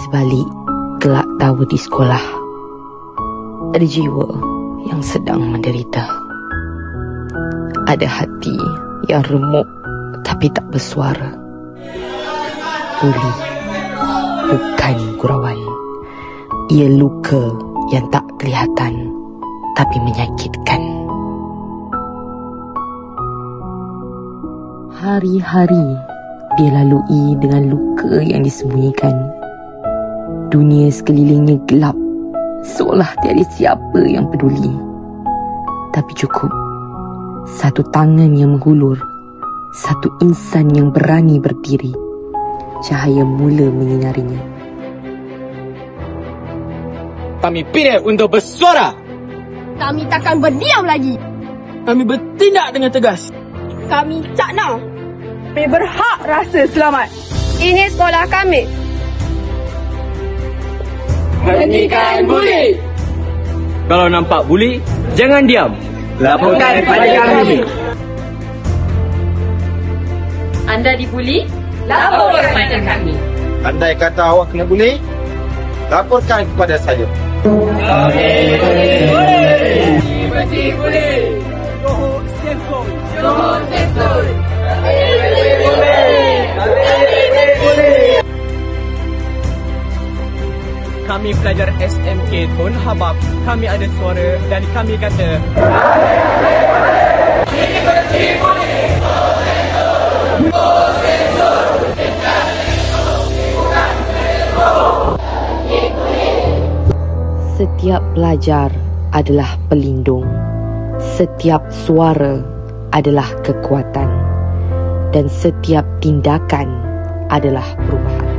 sebalik gelak tawa di sekolah, ada jiwa yang sedang menderita. Ada hati yang remuk tapi tak bersuara. Buli bukan gurauan. Ia luka yang tak kelihatan tapi menyakitkan. Hari-hari dia lalui dengan luka yang disembunyikan. Dunia sekelilingnya gelap, seolah tiada siapa yang peduli. Tapi cukup satu tangan yang menghulur, satu insan yang berani berdiri. Cahaya mula menyinarinya. Kami pilih untuk bersuara. Kami takkan berdiam lagi. Kami bertindak dengan tegas. Kami tak nak. Kami berhak rasa selamat. Ini sekolah kami. Hentikan buli. Kalau nampak buli, jangan diam. Laporkan kepada kami. Anda dibuli? Laporkan kepada kami. Andai kata awak kena buli, laporkan kepada saya. Kami buli. Berhenti buli. Johor Sensoi. Johor Sensoi. Kami pelajar SMK Tun Habab, kami ada suara dan kami kata setiap pelajar adalah pelindung. Setiap suara adalah kekuatan. Dan setiap tindakan adalah perubahan.